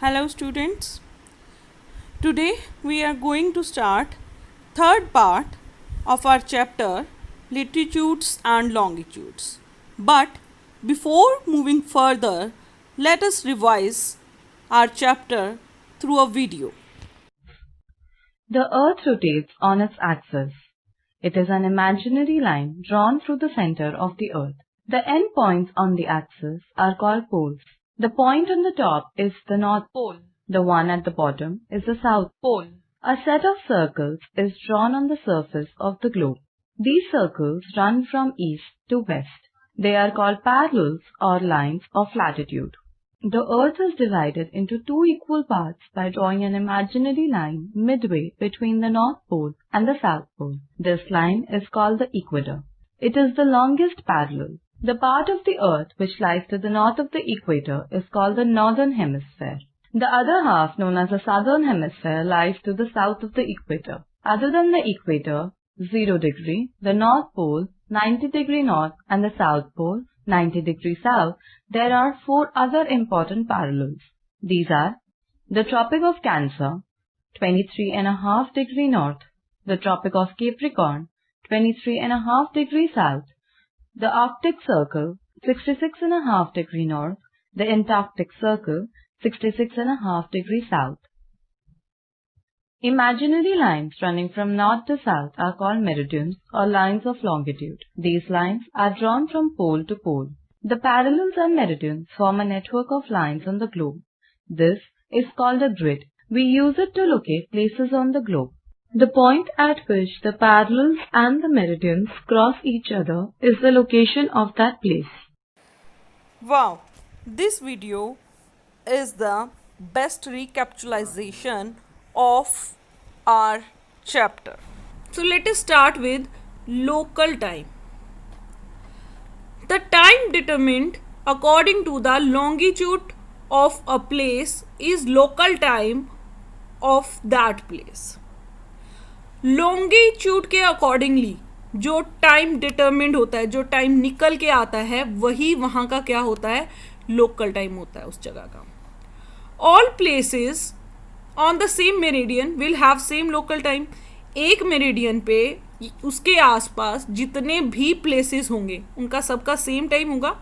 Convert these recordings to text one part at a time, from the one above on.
Hello students. Today we are going to start third part of our chapter latitudes and longitudes. But before moving further, let us revise our chapter through a video. The Earth rotates on its axis. It is an imaginary line drawn through the center of the Earth. The end points on the axis are called poles. The point on the top is the North Pole. The one at the bottom is the South Pole. A set of circles is drawn on the surface of the globe. These circles run from east to west. They are called parallels or lines of latitude. The Earth is divided into two equal parts by drawing an imaginary line midway between the North Pole and the South Pole. This line is called the equator. It is the longest parallel. The part of the Earth which lies to the north of the equator is called the northern hemisphere. The other half, known as the southern hemisphere, lies to the south of the equator. Other than the equator, 0 degree, the North Pole, 90 degree north, and the South Pole, 90 degree south, there are four other important parallels. These are the Tropic of Cancer, 23.5 degree north, the Tropic of Capricorn, 23.5 degree south, the Arctic Circle, 66.5 degree north, the Antarctic Circle, 66.5 degree south. Imaginary lines running from north to south are called meridians or lines of longitude. These lines are drawn from pole to pole. The parallels and meridians form a network of lines on the globe. This is called a grid. We use it to locate places on the globe. The point at which the parallels and the meridians cross each other is the location of that place. Wow, this video is the best recapitulation of our chapter. So let us start with local time. The time determined according to the longitude of a place is local time of that place. Longitude के accordingly जो time determined होता है, जो time निकल के आता है, वही वहाँ का क्या होता है, लोकल टाइम होता है उस जगह का. All places on the same meridian will have same local time. एक मेरिडियन पे उसके आसपास जितने भी प्लेसेस होंगे उनका सबका सेम टाइम होगा.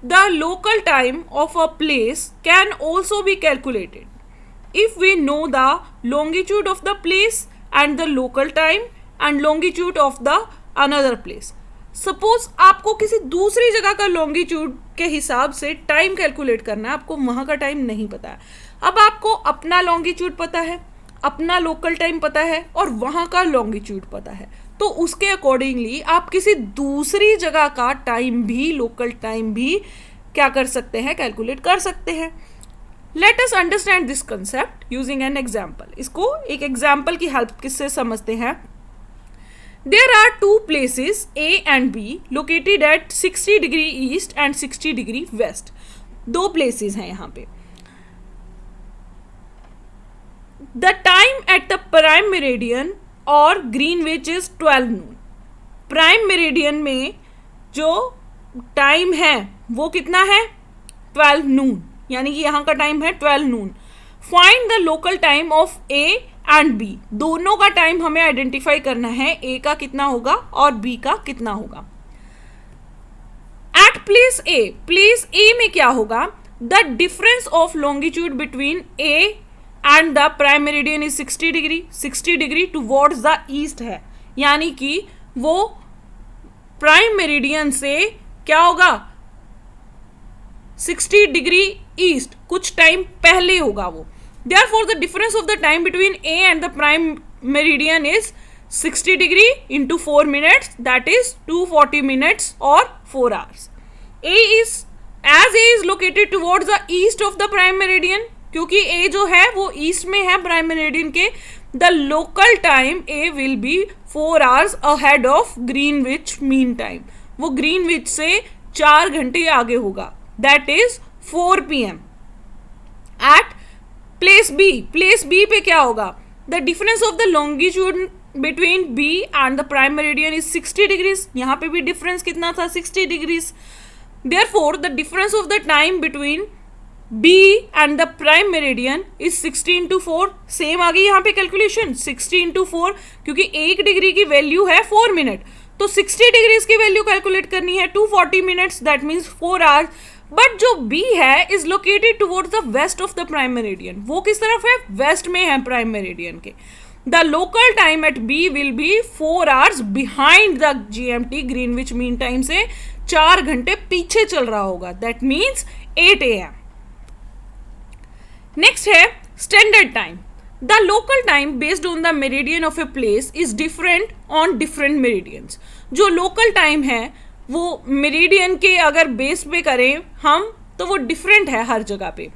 The local time of a place can also be calculated if we know the longitude of the place and the local time and longitude of the another place. Suppose आपको किसी दूसरी जगह का longitude के हिसाब से time calculate करना है, आपको वहाँ का टाइम नहीं पता है. अब आपको अपना longitude पता है, अपना लोकल टाइम पता है और वहाँ का longitude पता है, तो उसके अकॉर्डिंगली आप किसी दूसरी जगह का टाइम भी, लोकल टाइम भी क्या कर सकते हैं, कैलकुलेट कर सकते हैं. Let us understand this concept using an example. इसको एक example की help किससे समझते हैं. There are two places A and B located at 60 degree east and 60 degree west. दो places हैं यहाँ पे. The time at the prime meridian or Greenwich is 12 noon. Prime meridian में जो टाइम है वो कितना है, 12 noon. यानी कि यहाँ का टाइम है 12 noon. Find the local time of A and B. दोनों का टाइम हमें आइडेंटिफाई करना है, ए का कितना होगा और बी का कितना होगा. एट प्लेस ए में क्या होगा, the difference of longitude between A and the prime meridian is 60 degree. 60 degree towards the east है, यानी कि वो प्राइम मेरिडियन से क्या होगा, 60 डिग्री ईस्ट, कुछ टाइम पहले होगा वो. Therefore the difference of the time between A and the prime meridian is 60 degree into 4 minutes, that is 240 minutes or 4 hours. A is located towards the east of the prime meridian, क्योंकि A जो है वो east में है prime meridian के, the local time A will be 4 hours ahead of Greenwich mean time. वो Greenwich से 4 घंटे आगे होगा, that is 4 PM. At place B पे क्या होगा, the difference of the longitude between B and the prime meridian is 60 degrees. यहाँ पे भी difference कितना था, 60 degrees. Therefore the difference of the time between B and the prime meridian is 60 into 4. Same आ गई यहाँ पे कैलकुलेशन 60 into 4, क्योंकि 1 degree की वैल्यू है 4 मिनट, तो 60 डिग्रीज की वैल्यू कैलकुलेट करनी है 240 minutes, that means 4 hours. But जो B है is located towards the west of the prime meridian. वो किस तरफ है? वेस्ट में है प्राइम मेरिडियन के. The local time at B will be 4 hours behind the GMT, Greenwich mean time से 4 घंटे पीछे चल रहा होगा, दैट मीन्स 8 AM. नेक्स्ट है standard time. The local time based on the meridian of a place is different on different meridians. जो local time है वो मेरिडियन के अगर बेस पे करें हम तो वो डिफरेंट है हर जगह पे.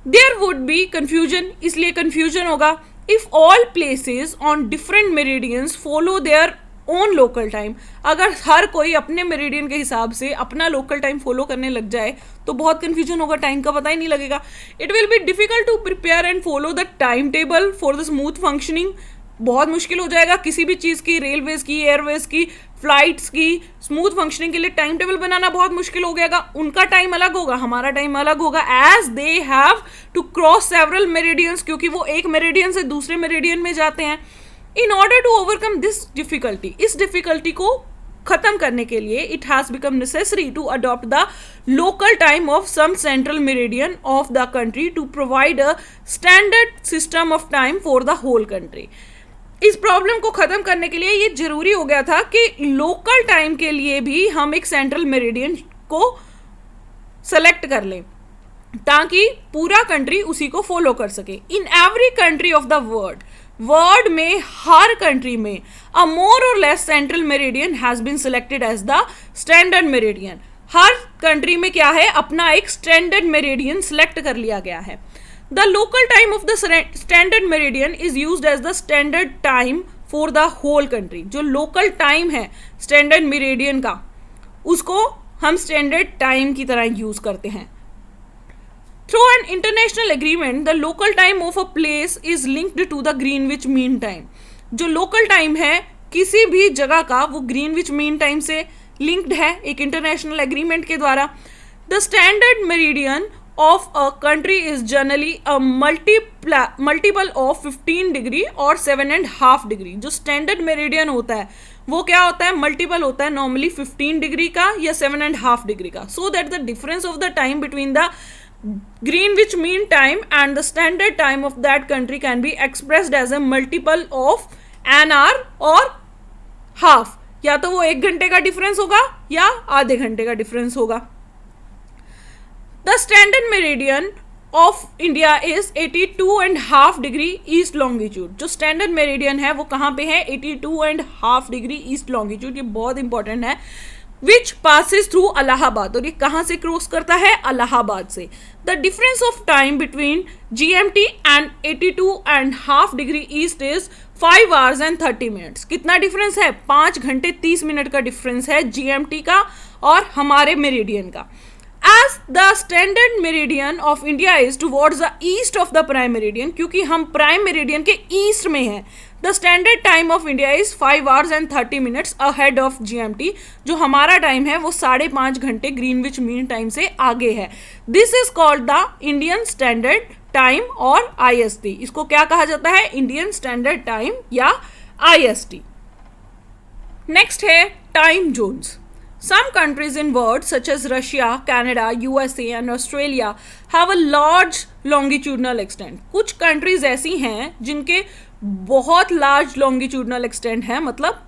देयर वुड बी कंफ्यूजन, इसलिए कंफ्यूजन होगा. If all places on different meridians follow their own local time, अगर हर कोई अपने मेरिडियन के हिसाब से अपना लोकल टाइम फॉलो करने लग जाए तो बहुत कंफ्यूजन होगा, टाइम का पता ही नहीं लगेगा. It will be difficult to prepare and follow the time table for the smooth functioning. बहुत मुश्किल हो जाएगा किसी भी चीज़ की, रेलवेज की, एयरवेज की, फ्लाइट्स की स्मूथ फंक्शनिंग के लिए टाइम टेबल बनाना बहुत मुश्किल हो गएगा. उनका टाइम अलग होगा, हमारा टाइम अलग होगा, as they have to cross several meridians, क्योंकि वो एक मेरिडियन से दूसरे मेरिडियन में जाते हैं. In order to overcome this difficulty, इस डिफिकल्टी को खत्म करने के लिए it has become necessary to adopt the local time of some central meridian of the country to provide a standard system of time for the whole country. इस problem को खत्म करने के लिए ये जरूरी हो गया था कि लोकल टाइम के लिए भी हम एक सेंट्रल मेरिडियन को सेलेक्ट कर लें ताकि पूरा कंट्री उसी को फॉलो कर सके. In every country of the world में हर कंट्री में अ मोर और less central meridian has been selected as the standard meridian. हर कंट्री में क्या है, अपना एक स्टैंडर्ड मेरिडियन सिलेक्ट कर लिया गया है. The local time of the standard meridian is used as the standard time for the whole country. जो local time है standard meridian का, उसको हम standard time की तरह use करते हैं. Through an international agreement, the local time of a place is linked to the Greenwich Mean Time. जो local time है किसी भी जगह का वो Greenwich Mean Time से linked है एक international agreement के द्वारा. The standard meridian of a country is generally a multiple of 15 degree और 7.5 degree. जो standard meridian होता है वो क्या होता है, मल्टीपल होता है नॉर्मली 15 डिग्री का या 7.5 डिग्री का. So that the difference of the time between the Greenwich Mean Time and the standard time of that country can be expressed as a multiple of an hour और half. या तो वो 1 घंटे का difference होगा या आधे घंटे का डिफरेंस होगा. The standard meridian of India is 82.5 degree east longitude. जो standard meridian है वो कहाँ पे है, 82.5 degree east longitude. ये बहुत इंपॉर्टेंट है. Which passes through Allahabad. और ये कहाँ से क्रॉस करता है, इलाहाबाद से. The difference of time between GMT and 82.5 degree east is 5 hours and 30 minutes. कितना डिफरेंस है, 5 घंटे 30 मिनट का डिफरेंस है GMT का और हमारे मेरिडियन का. As the standard meridian of India is towards the east of the prime meridian, क्योंकि हम prime meridian के east में हैं, the standard time of India is 5 hours and 30 minutes ahead of GMT. जो हमारा टाइम है वो 5.5 घंटे Greenwich Mean Time से आगे है. This is called the Indian Standard Time और IST. इसको क्या कहा जाता है, Indian Standard Time या IST. Next है time zones. Some countries in world such as Russia, Canada, USA and Australia have a large longitudinal extent. कुछ countries ऐसी हैं जिनके बहुत large longitudinal extent है, मतलब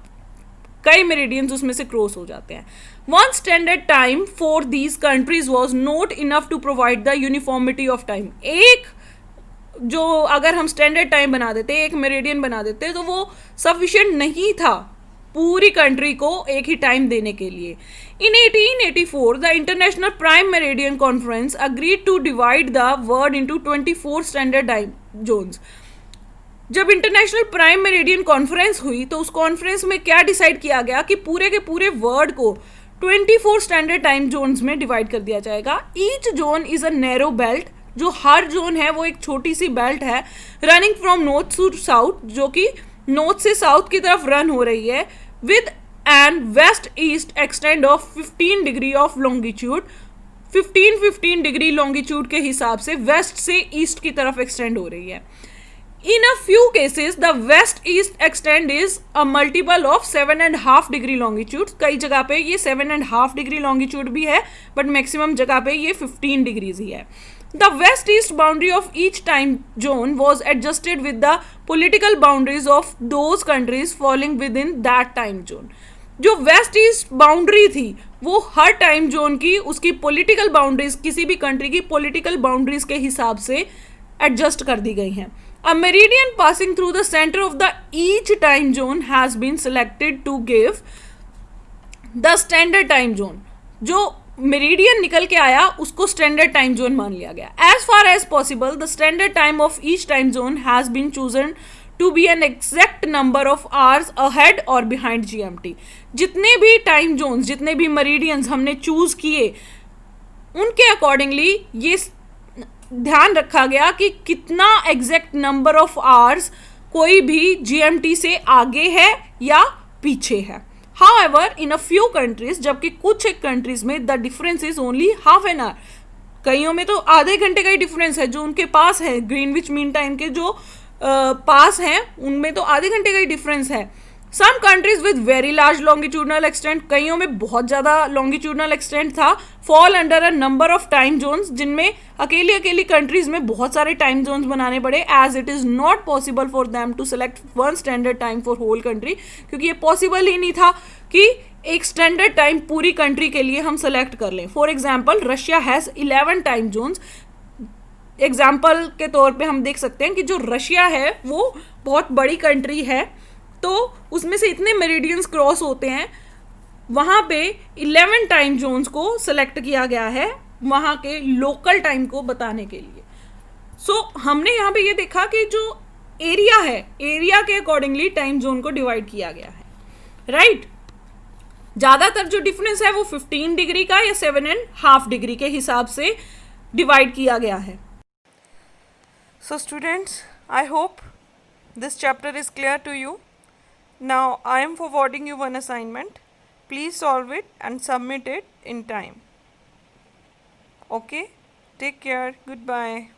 कई मेरिडियंस उसमें से क्रॉस हो जाते हैं. One standard time for these countries was not enough to provide the uniformity of time. एक जो अगर हम स्टैंडर्ड टाइम बना देते, एक मेरिडियन बना देते, तो वो सफिशिएंट नहीं था पूरी कंट्री को एक ही टाइम देने के लिए. In 1884 the international prime meridian conference agreed to divide the world into 24 standard time zones. जब इंटरनेशनल प्राइम मेरिडियन कॉन्फ्रेंस हुई तो उस कॉन्फ्रेंस में क्या डिसाइड किया गया कि पूरे के पूरे वर्ल्ड को 24 स्टैंडर्ड टाइम जोन्स में डिवाइड कर दिया जाएगा. Each zone is a narrow belt. जो हर जोन है वो एक छोटी सी बेल्ट है running from north to south, जो कि नॉर्थ से साउथ की तरफ रन हो रही है, with an west east extent of 15 degree of longitude 15-15 degree longitude के हिसाब से वेस्ट से ईस्ट की तरफ एक्सटेंड हो रही है. In a few cases, the west-east extent is a multiple of 7.5 degree longitude. कई जगह पे ये 7.5 degree longitude भी है, but maximum जगह पे ये 15 degrees ही है. The west-east boundary of each time zone was adjusted with the political boundaries of those countries falling within that time zone. जो वेस्ट ईस्ट बाउंड्री थी वो हर टाइम जोन की उसकी पॉलिटिकल बाउंड्रीज, किसी भी कंट्री की पॉलिटिकल बाउंड्रीज के हिसाब से एडजस्ट कर दी गई हैं. A meridian passing through the center of the each time zone has been selected to give the standard time zone. जो मेरिडियन निकल के आया उसको स्टैंडर्ड टाइम जोन मान लिया गया. As far as possible, the standard time of each time zone has been chosen to be an exact number of hours ahead or behind GMT. जितने भी टाइम जोन्स, जितने भी मेरिडियंस हमने choose किए, उनके अकॉर्डिंगली ये ध्यान रखा गया कि कितना एग्जैक्ट नंबर ऑफ आवर्स कोई भी जीएमटी से आगे है या पीछे है. However in a few countries, जबकि कुछ एक कंट्रीज में the difference is only half an hour. कईयों में तो आधे घंटे का ही डिफरेंस है. जो उनके पास है ग्रीनविच मीन टाइम के जो पास हैं उनमें तो आधे घंटे का ही डिफरेंस है. Some countries with very large longitudinal extent, कईयों में बहुत ज़्यादा लॉन्गिट्यूडनल एक्सटेंट था, fall under a number of time zones, जिनमें अकेली कंट्रीज में बहुत सारे टाइम जोन्स बनाने पड़े, as it is not possible for them to select one standard time for whole country. क्योंकि ये पॉसिबल ही नहीं था कि एक स्टैंडर्ड टाइम पूरी कंट्री के लिए हम सेलेक्ट कर लें. For example Russia has 11 time zones. Example के तौर पे हम देख सकते हैं कि जो रशिया है वो बहुत बड़ी कंट्री है, तो उसमें से इतने मेरिडियंस क्रॉस होते हैं, वहाँ पे 11 टाइम जोन्स को सेलेक्ट किया गया है वहाँ के लोकल टाइम को बताने के लिए. सो हमने यहाँ पे ये देखा कि जो एरिया है, एरिया के अकॉर्डिंगली टाइम जोन को डिवाइड किया गया है, राइट. ज़्यादातर जो डिफरेंस है वो 15 डिग्री का या 7.5 डिग्री के हिसाब से डिवाइड किया गया है. So students, I hope this chapter is clear to you. Now I am forwarding you one assignment. Please solve it and submit it in time. Okay? Take care. Goodbye.